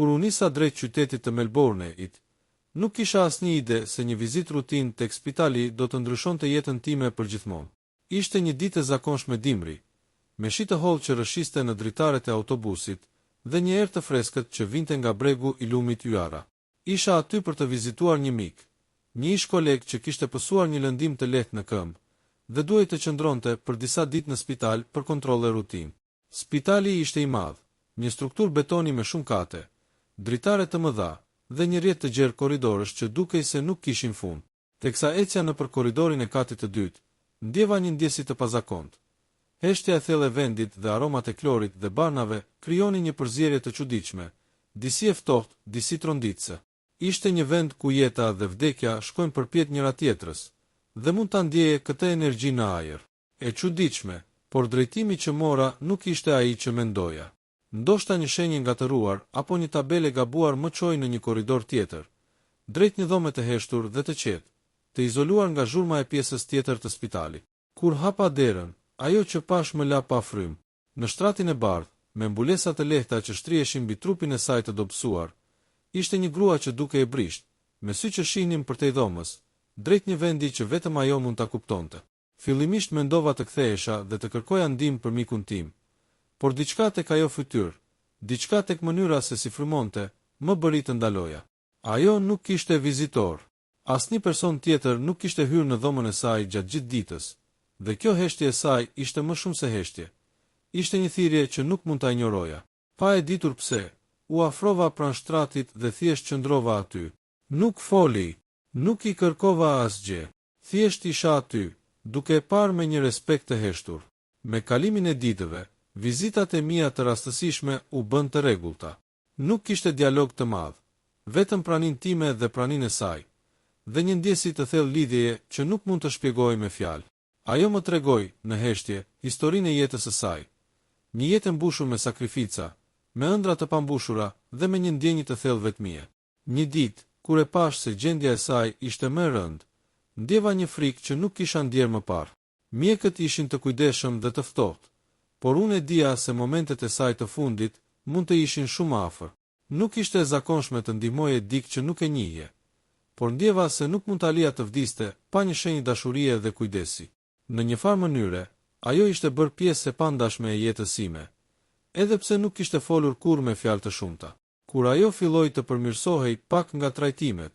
Kur u nisa drejt qytetit të Melbourne-it, nuk kisha asnjë ide se një vizitë rutinë tek spitali do të ndryshonte jetën time përgjithmonë. Ishte një ditë e zakonshme dimri, me shi të hollë që rëshiste në dritaret e autobusit dhe një erë të freskët që vinte nga bregu i lumit Yara. Isha aty për të vizituar një mik, një ish koleg që kishte pësuar një lëndim të lehtë në këmbë dhe duhej të qëndronte për disa ditë në spital për kontrolle rutinë. Spitali ishte i madh, një strukturë betoni me shumë kate, dritare të mëdha dhe një rrjet të gjerë korridorësh që dukej se nuk kishin fund. Teksa ecja nëpër korridorin e katit të dytë, ndjeva një ndjesi të pazakontë. Heshtja e thellë e vendit dhe aromat e klorit dhe barnave krijonin një përzierje të çuditshme, disi e ftohtë, disi tronditse. Ishte një vend ku jeta dhe vdekja shkojnë përpjet njëra tjetrës, dhe mund ta ndjeje këtë energji në ajër. E çuditshme, por drejtimi që mora nuk ishte ai që mendoja. Ndoshta një shenjë ngatëruar apo një tabelë gabuar më çoi në një korridor tjetër, drejt një dhome të heshtur dhe të qetë, të izoluar nga zhurma e pjesës tjetër të spitalit. Kur hapa derën, ajo që pash më la pa frym. Në shtratin e bardhë, me mbulesa të lehta që shtriheshin mbi trupin e saj të dobësuar, ishte një grua që duke e brisht, me sy që shihnin përtej dhomës, drejt një vendi që vetëm ajo mund ta kuptonte. Fillimisht mendova të kthehesha dhe të kërkoja ndihmë për mikun tim, por diçka tek ajo fytyrë, diçka tek mënyra se si frymonte, më bëri të ndaloja. Ajo nuk kishte vizitor. Asnjë person tjetër nuk kishte hyrë në dhomën e saj gjatë gjithë ditës, dhe kjo heshtje e saj ishte më shumë se heshtje. Ishte një thirrje që nuk mund ta injoroja. Pa e ditur pse, u afrova pranë shtratit dhe thjesht qëndrova aty. Nuk foli, nuk i kërkova asgjë. Thjesht isha aty, duke e parë me një respekt të heshtur. Me kalimin e ditëve, vizitat e mia të rastësishme u bën të rregullta. Nuk kishte dialog të madh, vetëm praninë time dhe praninë e saj, dhe një ndjesi të thellë lidhjeje që nuk mund të shpjegoj me fjalë. Ajo më tregoi, në heshtje, historinë e jetës së saj. Një jetë mbushur me sakrifica, me ëndra të pambushura dhe me një ndjenjë të thellë vetmie. Një ditë, kur e pash se gjendja e saj ishte më e rëndë, ndjeva një frikë që nuk kisha ndjerë më parë. Mjekët ishin të kujdesshëm dhe të ftohtë, por unë e dija se momentet e saj të fundit mund të ishin shumë afër. Nuk ishte e zakonshme të ndihmoje dikë që nuk e njihje, por ndjeva se nuk mund ta lija të vdiste pa një shenjë dashurie dhe kujdesi. Në një farë mënyre, ajo ishte bërë pjesë e pandashme e jetës sime, edhe pse nuk kishte folur kurrë me fjalë të shumta. Kur ajo filloi të përmirësohej pak nga trajtimet,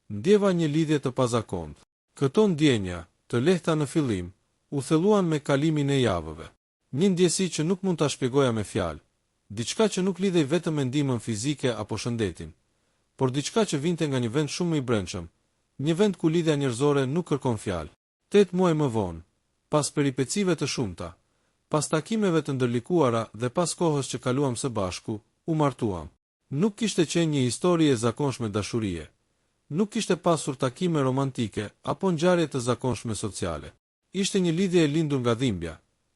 ndjeva një lidhje të pazakontë. Këto ndjenja, të lehta në fillim, u thelluan me kalimin e javëve. Një ndjesi që nuk mund ta shpjegoja me fjalë, diçka që nuk lidhej vetëm me ndihmën fizike apo shëndetin, por diçka që vinte nga një vend shumë më i brendshëm, një vend ku lidhja njerëzore nuk kërkon fjalë. 8 muaj më vonë, pas peripecive të shumta, pas takimeve të ndërlikuara dhe pas kohës që kaluam së bashku, u martuam. Nuk kishte qenë një histori e zakonshme dashurie. Nuk kishte pasur takime romantike apo ngjarje të zakonshme sociale. Ishte një lidhje e lindur nga dhimbja,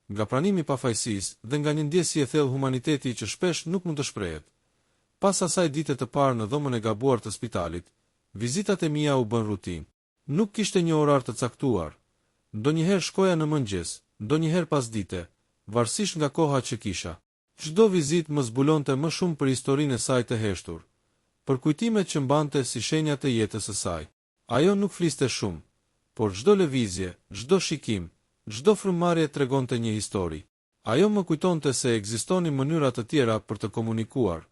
nga pranimi i pafajësisë dhe nga një ndjesi e thellë humaniteti që shpesh nuk mund të shprehet. Pas asaj dite të parë në dhomën e gabuar të spitalit, vizitat e mia u bën rutinë. Nuk kishte një orar të caktuar. Ndonjëherë shkoja në mëngjes, ndonjëherë pas dite, varësisht nga koha që kisha. Çdo vizitë më zbulonte më shumë për historinë e saj të heshtur, për kujtimet që mbante si shenjat e jetës së saj. Ajo nuk fliste shumë, por çdo lëvizje, çdo shikim, çdo frymëmarrje tregonte një histori. Ajo më kujtonte se ekzistonin mënyra të tjera për të komunikuar,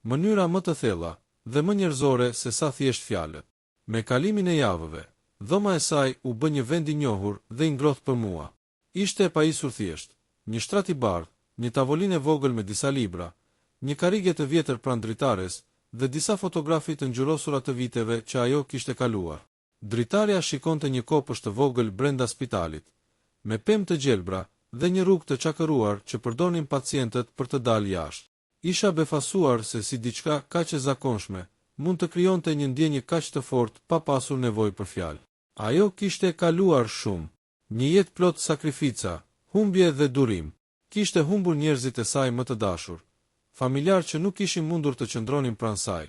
mënyra më të thella dhe më njerëzore se sa thjesht fjalët. Me kalimin e javëve, dhoma e saj u bë një vend i njohur dhe i ngrohtë për mua. Ishte e pajisur thjesht, një shtrat i bardhë, një tavolinë e vogël me disa libra, një karrige të vjetër pranë dritares dhe disa fotografi të ngjyrosura të viteve që ajo kishte kaluar. Dritarja shikonte një kopësht të vogël brenda spitalit, me pemë të gjelbra dhe një rrugë të çakëruar që përdonin pacientët për të dalë jashtë. Isha befasuar se si diçka kaq e zakonshme mund të krijonte një ndjenjë kaq të fortë pa pasur nevojë për fjalë. Ajo kishte kaluar shumë, një jetë plot sakrifica, humbje dhe durim. Kishte humbur njerëzit e saj më të dashur, familjar që nuk ishin mundur të qëndronin pranë saj,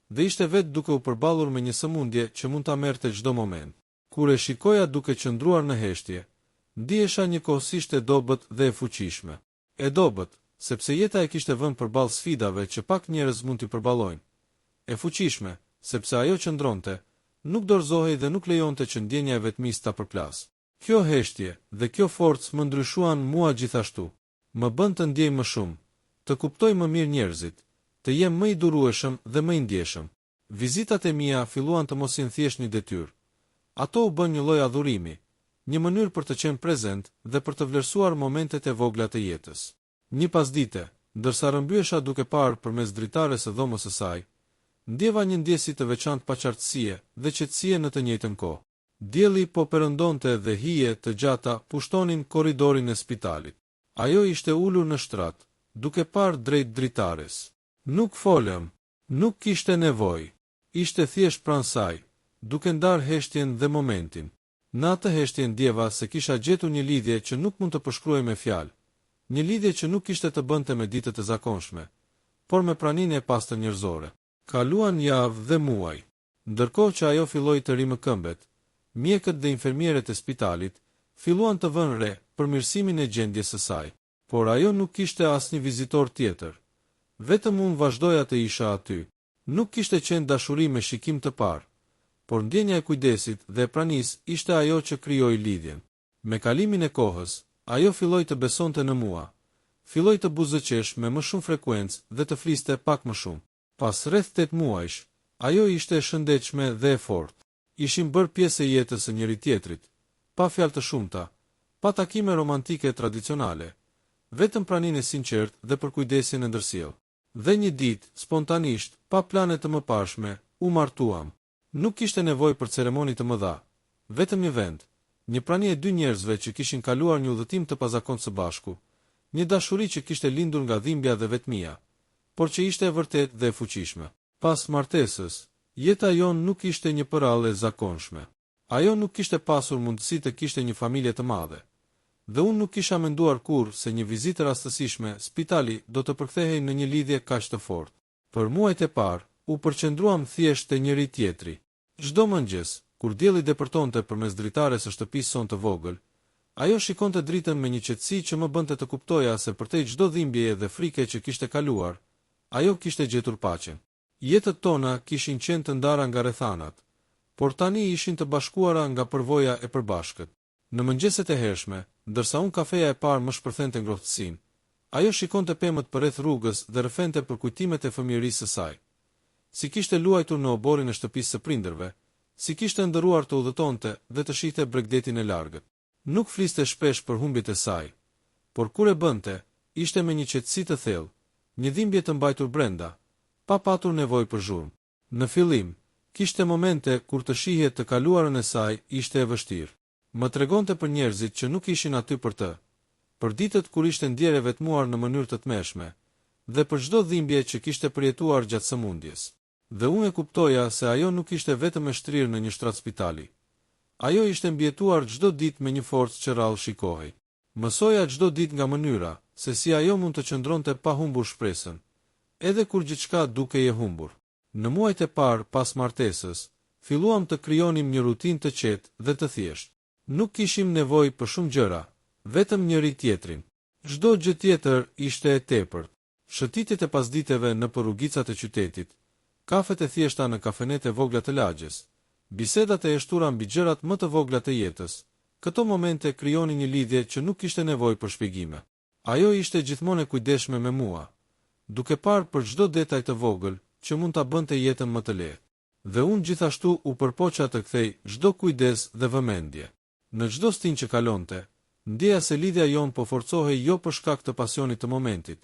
dhe ishte vetë duke u përballur me një sëmundje që mund ta merrte çdo moment. Kur e shikoja duke qëndruar në heshtje, ndihesha njëkohësisht e dobët dhe e fuqishme. E dobët, sepse jeta e kishte vënë përballë sfidave që pak njerëz mund t'i përballojnë. E fuqishme, sepse ajo qëndronte, nuk dorëzohej dhe nuk lejonte që ndjenja e vetmisë ta përplas. Kjo heshtje dhe kjo forcë më ndryshuan mua gjithashtu. Më bën të ndjej më shumë, të kuptoj më mirë njerëzit, të jem më i durueshëm dhe më i ndjeshëm. Vizitat e mia filluan të mos jenë thjesht një detyrë. Ato u bën një lloj adhurimi, një mënyrë për të qenë prezent dhe për të vlerësuar momentet e vogla të jetës. Një pasdite, ndërsa rrëmbyesha duke parë përmes dritares së dhomës së saj, ndjeva një ndjesi të veçantë paqartësie dhe qetësie në të njëjtën kohë. Dielli po perëndonte dhe hije të gjata pushtonin korridorin e spitalit. Ajo ishte ulur në shtrat, duke parë drejt dritares. Nuk folëm, nuk kishte nevojë. Ishte thjesht pranë saj, duke ndarë heshtjen dhe momentin. Në atë heshtje ndjeva se kisha gjetur një lidhje që nuk mund të përshkruaj me fjalë. Një lidhje që nuk kishte të bënte me ditët e zakonshme, por me praninë e pastër njerëzore. Kaluan javë dhe muaj. Ndërkohë që ajo filloi të rimë këmbët, mjekët dhe infermierët e spitalit filluan të vënë re për mirësimin e gjendjes së saj, por ajo nuk kishte asnjë vizitor tjetër. Vetëm unë vazhdoja të isha aty. Nuk kishte qenë dashuri me shikim të parë, por ndjenja e kujdesit dhe e pranisë ishte ajo që krijoi lidhjen. Me kalimin e kohës, ajo filloi të besonte në mua. Filloi të buzëqesh me më shumë frekuencë dhe të fliste pak më shumë. Pas rreth 8 muajsh, ajo ishte e shëndetshme dhe e fortë. Ishim bërë pjesë e jetës së njëri tjetrit, pa fjalë të shumta, pa takime romantike tradicionale, vetëm praninë e sinqertë dhe përkujdesin e ndërsjellë. Dhe një ditë, spontanisht, pa plane të mëparshme, u martuam. Nuk kishte nevojë për ceremoni të mëdha, vetëm një vend, një prani e dy njerëzve që kishin kaluar një udhëtim të pazakontë së bashku, një dashuri që kishte lindur nga dhimbja dhe vetmia, por që ishte e vërtetë dhe e fuqishme. Pas martesës, jeta jon nuk ishte një përrallë e zakonshme. Ajo nuk kishte pasur mundësi të kishte një familje të madhe, dhe unë nuk kisha menduar kurrë se një vizitë rastësishme spitali do të përkthehej në një lidhje kaq të fortë. Për muajt e parë, u përqendruam thjesht te njëri tjetri. Çdo mëngjes, kur dielli depërtonte përmes dritares së shtëpisë son të vogël, ajo shikonte dritën me një qetësi që më bënte të kuptoja se përtej çdo dhimbjeje dhe frike që kishte kaluar, ajo kishte gjetur paqen. Jetët tona kishin qenë të ndara nga rrethanat, por tani ishin të bashkuara nga përvoja e përbashkët. Në mëngjeset e hershme, ndërsa unë kafeja e parë më shpërthente ngrohtësinë, ajo shikonte pemët përreth rrugës dhe rrëfente për kujtimet e fëmijërisë së saj. Si kishte luajtur në oborin e shtëpisë së prindërve, si kishte ndëruar të udhëtonte dhe të shihte Bregdetin e largët. Nuk fliste shpesh për humbjet e saj, por kur e bënte, ishte me një qetësi të thellë, një dhimbje të mbajtur brenda, pa patur nevojë për zhurmë. Në fillim, kishte momente kur të shihje të kaluarën e saj ishte e vështirë. Më tregonte për njerëzit që nuk ishin aty për të, për ditët kur ishte ndjerë e vetmuar në mënyrë të tmeshme, dhe për çdo dhimbje që kishte përjetuar gjatë sëmundjes. Dhe unë e kuptoja se ajo nuk ishte vetëm e shtrirë në një shtrat spitali. Ajo ishte mbjetuar çdo ditë me një forcë që rrallë shikohej. Mësoja çdo ditë nga mënyra se si ajo mund të qëndronte pa humbur shpresën, edhe kur gjithçka dukej e humbur. Në muajt e parë pas martesës, filluam të krijonim një rutinë të qetë dhe të thjeshtë. Nuk kishim nevojë për shumë gjëra, vetëm njëri tjetrin. Çdo gjë tjetër ishte e tepërt. Shëtitjet e pasditeve në rrugicat e qytetit, kafet e thjeshta në kafenet e vogla të lagjes, bisedat e shtura mbi gjërat më të vogla të jetës. Këto momente krijonin një lidhje që nuk kishte nevojë për shpjegime. Ajo ishte gjithmonë e kujdesshme me mua, duke parë për çdo detaj të vogël që mund ta bënte jetën më të lehtë. Dhe unë gjithashtu u përpoqa të kthej çdo kujdes dhe vëmendje. Në çdo stin që kalonte, ndjeja se lidhja jon po forcohej jo për shkak të pasionit të momentit,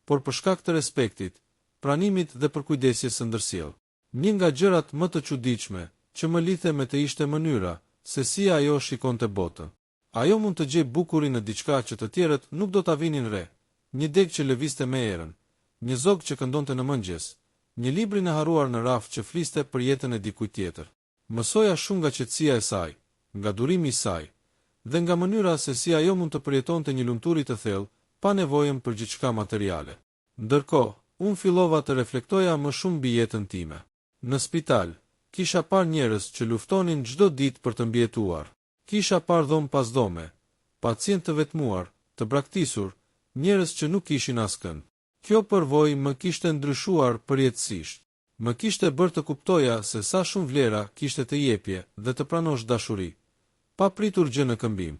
por për shkak të respektit, pranimit dhe përkujdesjes së ndërsjellë. Një nga gjërat më të çuditshme që më lidhte me të ishte mënyra se si ajo shikonte botën. Ajo mund të gjejë bukurin në diçka që të tjerët nuk do ta vinin re, një deg që lëvizte me erën, një zog që këndonte në mëngjes, një librin e harruar në raf që fliste për jetën e dikujt tjetër. Mësoja shumë nga qetësia e saj, nga durimi i saj, dhe nga mënyra se si ajo mund të përjetonte një lumturi të thellë pa nevojën për gjithçka materiale. Ndërkohë, unë fillova të reflektoja më shumë mbi jetën time. Në spital, kisha parë njerëz që luftonin çdo ditë për të mbjetuar. Kisha parë dhomë pas dhome, pacient të vetmuar, të braktisur, njerëz që nuk kishin askën. Kjo përvojë më kishte ndryshuar përjetësisht. Më kishte bërë të kuptoja se sa shumë vlera kishte të jepje dhe të pranosh dashuri, pa pritur gjë në këmbim.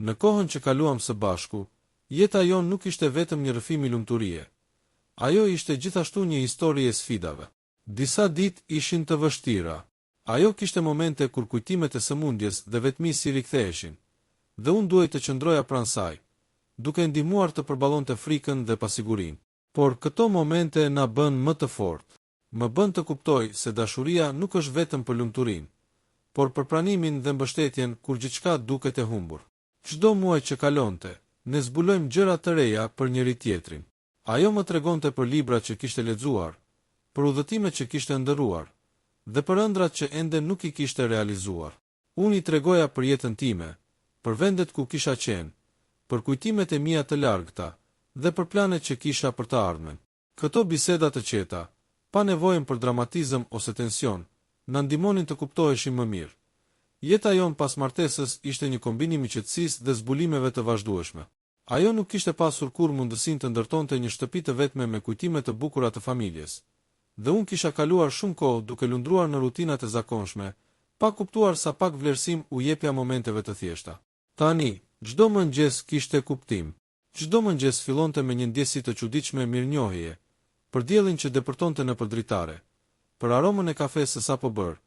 Në kohën që kaluam së bashku, jeta jon nuk ishte vetëm një rrëfim i lumturie. Ajo ishte gjithashtu një histori e sfidave. Disa ditë ishin të vështira. Ajo kishte momente kur kujtimet e sëmundjes dhe vetmisi riktheheshin, dhe unë duhej të qëndroja pranë saj, duke ndihmuar të përballonte frikën dhe pasigurinë. Por këto momente na bën më të fortë. Më bën të kuptoj se dashuria nuk është vetëm për lumturinë, por për pranimin dhe mbështetjen kur gjithçka duket e humbur. Çdo muaj që kalonte, ne zbulojmë gjëra të reja për njëri tjetrin. Ajo më tregonte për libra që kishte lexuar, për udhëtimet që kishte ndërruar, dhe për ëndrat që ende nuk i kishte realizuar. Unë i tregoja për jetën time, për vendet ku kisha qenë, për kujtimet e mia të largëta dhe për planet që kisha për të ardhmen. Këto biseda të qeta, pa nevojën për dramatizëm ose tension, na ndihmonin të kuptoheshim më mirë. Jeta jon pas martesës ishte një kombinim i qetësisë dhe zbulimeve të vazhdueshme. Ajo nuk kishte pasur kur mundësinë të ndërtonte një shtëpi të vetme me kujtime të bukura të familjes. Dhe unë kisha kaluar shumë kohë duke lundruar në rutinat e zakonshme, pa kuptuar sa pak vlerësim u jepja momenteve të thjeshta. Tani, çdo mëngjes kishte kuptim. Çdo mëngjes fillonte me një ndjesi të çuditshme mirënjohjeje, për diellin që depërtonte nëpër dritare, për aromën e kafes së sapo bërë,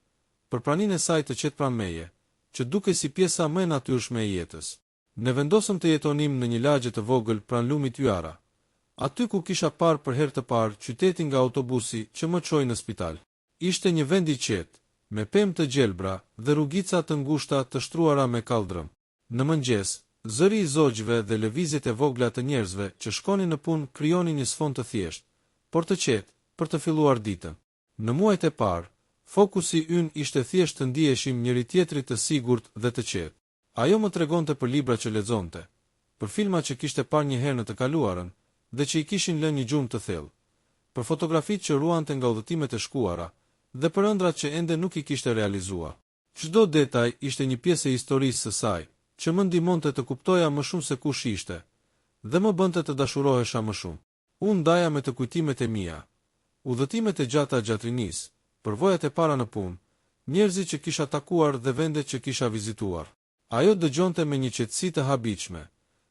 për praninë e saj të qetë pranë meje, që dukej si pjesa më e natyrshme e jetës. Ne vendosëm të jetonim në një lagje të vogël pranë lumit Yara, aty ku kisha parë për herë të parë qytetin nga autobusi që më çoi në spital. Ishte një vend i qetë, me pemë të gjelbra dhe rrugica të ngushta të shtruara me kaldrëm. Në mëngjes, zëri i zogjve dhe lëvizjet e vogla të njerëzve që shkonin në punë krijonin një sfond të thjeshtë, por të qetë, për të filluar ditën. Në muajt e parë, fokusi ynë ishte thjesht të ndiheshim njëri tjetrit të sigurt dhe të qetë. Ajo më tregonte për libra që lexonte, për filma që kishte parë një herë në të kaluarën dhe që i kishin lënë një gjumë të thellë, për fotografitë që ruante nga udhëtimet e shkuara dhe për ëndrat që ende nuk i kishte realizuar. Çdo detaj ishte një pjesë e historisë së saj, që më ndihmonte të kuptoja më shumë se kush ishte dhe më bënte të dashurohesha më shumë. Unë ndaja me të kujtimet e mia, udhëtimet e gjata gjatrinisë, përvojat e para në punë, njerëzit që kisha takuar dhe vendet që kisha vizituar. Ajo dëgjonte me një qetësi të habitshme,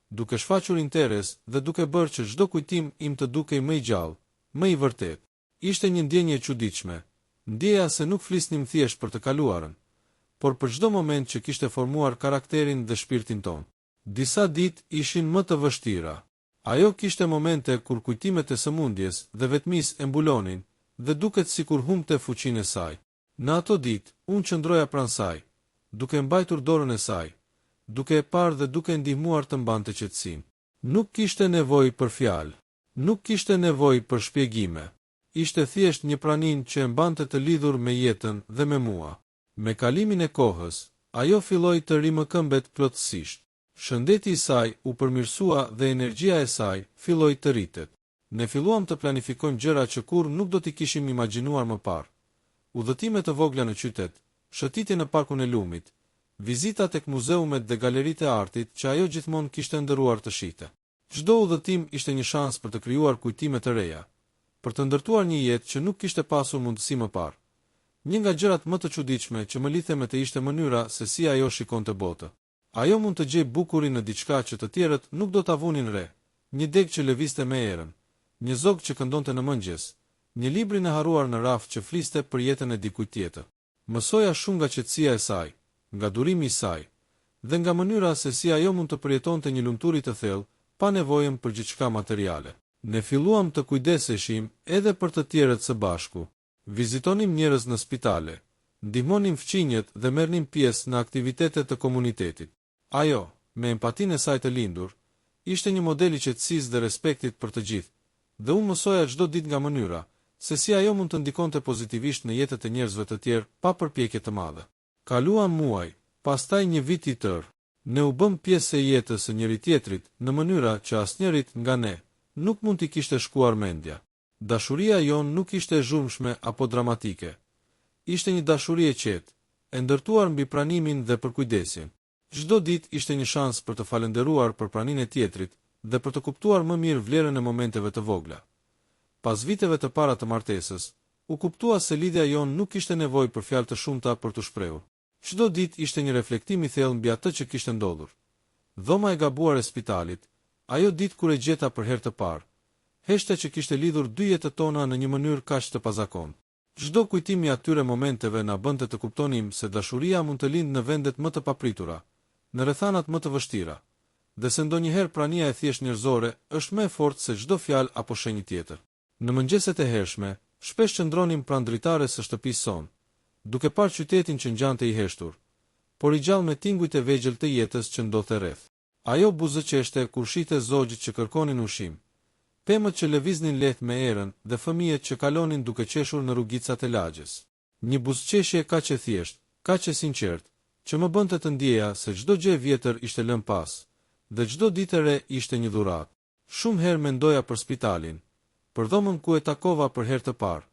duke shfaqur interes dhe duke bërë që çdo kujtim im të dukej më i gjallë, më i vërtet. Ishte një ndjenjë e çuditshme, ndjeja se nuk flisnim thjesht për të kaluarën, por për çdo moment që kishte formuar karakterin dhe shpirtin ton. Disa ditë ishin më të vështira. Ajo kishte momente kur kujtimet e sëmundjes dhe vetmisë e mbulonin dhe duket sikur humbte fuqinë e saj. Në ato ditë, unë qëndroja pranë saj, duke mbajtur dorën e saj, duke e parë dhe duke ndihmuar të mbante qetësinë. Nuk kishte nevojë për fjalë, nuk kishte nevojë për shpjegime. Ishte thjesht një praninë që e mbante të lidhur me jetën dhe me mua. Me kalimin e kohës, ajo filloi të rimëkëmbet plotësisht. Shëndeti i saj u përmirësua dhe energjia e saj filloi të rritet. Ne filluam të planifikojmë gjëra që kurrë nuk do t'i kishim imagjinuar më parë. Udhëtime të vogla në qytet, shëtitje në parkun e lumit, vizita tek muzeumet dhe galeritë e artit që ajo gjithmonë kishte ndëruar të shihte. Çdo udhëtim ishte një shans për të krijuar kujtime të reja, për të ndërtuar një jetë që nuk kishte pasur mundësi më parë. Një nga gjërat më të çuditshme që më lidhte me të ishte mënyra se si ajo shikonte botën. Ajo mund të gjejë bukurin në diçka që të tjerët nuk do ta vunin re. Një deg që lëvizte me erën, një zog që këndonte në mëngjes, një librin e harruar në raf që fliste për jetën e dikujt tjetër. Mësoja shumë nga qetësia e saj, nga durimi i saj, dhe nga mënyra se si ajo mund të përjetonte një lumturi të thellë pa nevojën për gjithçka materiale. Ne filluam të kujdeseshim edhe për të tjerët së bashku. Vizitonim njerëz në spitale, ndihmonim fqinjet dhe merrnim pjesë në aktivitetet të komunitetit. Ajo, me empatinë e saj të lindur, ishte një model i qetësisë dhe respektit për të gjithë, dhe unë mësoja çdo ditë nga mënyra se si ajo mund të ndikonte pozitivisht në jetët e njerëzve të tjerë pa përpjekje të madhe. Kaluan muaj, pastaj një vit i tërë. Ne u bëm pjesë e jetës së njëri tjetrit në mënyra që asnjërit nga ne nuk mund t'i kishte shkuar mendja. Dashuria jon nuk ishte e zhurmshme apo dramatike. Ishte një dashuri e qetë, e ndërtuar mbi pranimin dhe përkujdesjen. Çdo ditë ishte një shans për të falendëruar për praninë e tjetrit dhe për të kuptuar më mirë vlerën e momenteve të vogla. Pas viteve të para të martesës, u kuptua se lidhja jon nuk kishte nevojë për fjalë të shumta për të shprehur. Çdo ditë ishte një reflektim i thellë mbi atë që kishte ndodhur. Dhoma e gabuar e spitalit, ajo ditë kur e gjeta për herë të parë, heshte që kishte lidhur dy jetët tona në një mënyrë kaq të pazakontë. Çdo kujtim i atyre momenteve na bënte të kuptonim se dashuria mund të lindë në vendet më të papritura, në rrethanat më të vështira, dhe se ndonjëherë prania e thjesht njerëzore është më e fortë se çdo fjalë apo shenjë tjetër. Në mëngjeset e hershme, shpesh qëndronim pranë dritares së shtëpisë sonë, duke parë qytetin që ngjante i heshtur, por i gjallë me tingujt e vegjël të jetës që ndodhte rreth. Ajo buzëqeshte kur shihte zogjit që kërkonin ushqim, pemët që lëviznin lehtë me erën dhe fëmijët që kalonin duke qeshur në rrugicat e lagjes. Një buzëqeshje kaq e thjeshtë, kaq e sinqertë, që më bënte të ndjeja se çdo gjë e vjetër ishte lënë pas, dhe çdo ditë e re ishte një dhuratë. Shumë herë mendoja për spitalin, për dhomën ku e takova për herë të parë,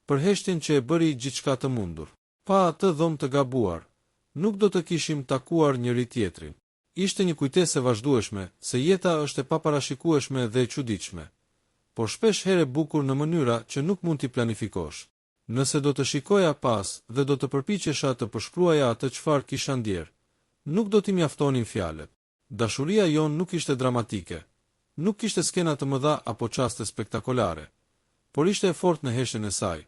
për heshtjen që e bëri gjithçka të mundur. Pa atë dhomë të gabuar, nuk do të kishim takuar njëri tjetrin. Ishte një kujtesë e vazhdueshme se jeta është e paparashikueshme dhe e çuditshme, por shpesh herë e bukur në mënyra që nuk mund t'i planifikosh. Nëse do të shikoja pas dhe do të përpiqesha të përshkruaja atë çfarë kisha ndjer, nuk do t'i mjaftonin fjalët. Dashuria jon nuk ishte dramatike, nuk kishte skena të mëdha apo çaste spektakolare, por ishte e fortë në heshtjen e saj,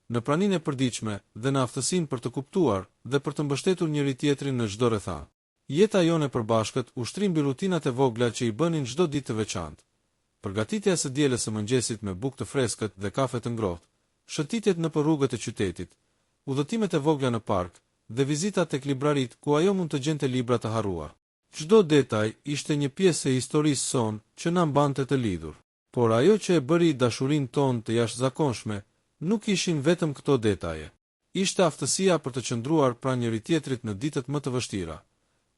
në praninë e përditshme dhe në aftësinë për të kuptuar dhe për të mbështetur njëri tjetrin në çdo rrethanë. Jeta jone përbashkët ushtri mbi rutinat e vogla që i bënin çdo ditë të veçantë. Përgatitja së dielës së mëngjesit me bukë të freskët dhe kafe të ngrohtë, shëtitjet nëpër rrugët e qytetit, udhëtimet e vogla në park dhe vizitat tek librarit ku ajo mund të gjente libra të harruar. Çdo detaj ishte një pjesë e historisë sonë që na mbante të lidhur. Por ajo që e bëri dashurinë tonë të jashtëzakonshme nuk ishin vetëm këto detaje. Ishte aftësia për të qëndruar pranë njëri tjetrit në ditët më të vështira,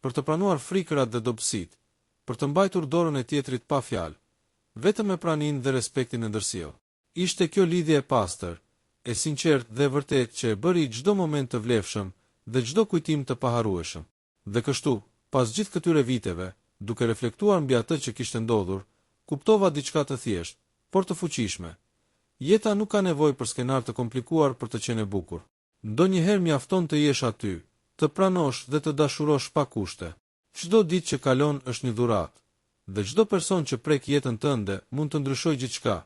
për të pranuar frikërat dhe dobësitë, për të mbajtur dorën e tjetrit pa fjalë, vetëm me praninë dhe respektin e ndërsjellë. Ishte kjo lidhje e pastër, e sinqertë dhe vërtet që e bëri çdo moment të vlefshëm dhe çdo kujtim të paharrueshëm. Dhe kështu, pas gjithë këtyre viteve, duke reflektuar mbi atë që kishte ndodhur, kuptova diçka të thjeshtë, por të fuqishme. Jeta nuk ka nevojë për skenar të komplikuar për të qenë e bukur. Ndonjëherë mjafton të jesh aty, të pranosh dhe të dashurosh pa kushte. Çdo ditë që kalon është një dhuratë, dhe çdo person që prek jetën tënde mund të ndryshojë gjithçka,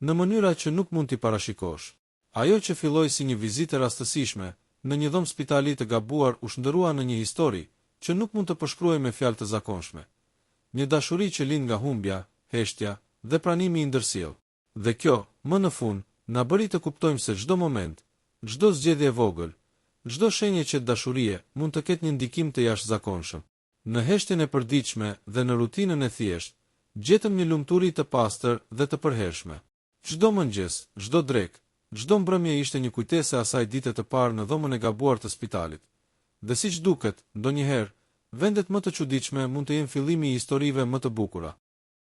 në mënyra që nuk mund t'i parashikosh. Ajo që filloi si një vizitë rastësishme në një dhomë spitali të gabuar u shndërrua në një histori që nuk mund të përshkruhej me fjalë të zakonshme. Një dashuri që lind nga humbja, heshtja dhe pranimi i ndërsjellë. Dhe kjo, më në fund, na bëri të kuptojmë se çdo moment, çdo zgjedhje e vogël, çdo shenjë që dashurie mund të ketë një ndikim të jashtëzakonshëm. Në heshtjen e përditshme dhe në rutinën e thjeshtë, gjetëm një lumturi të pastër dhe të përhershme. Çdo mëngjes, çdo drek, çdo mbrëmje ishte një kujtesë e asaj dite të parë në dhomën e gabuar të spitalit. Dhe siç duket, ndonjëherë, vendet më të çuditshme mund të jenë fillimi i historive më të bukura.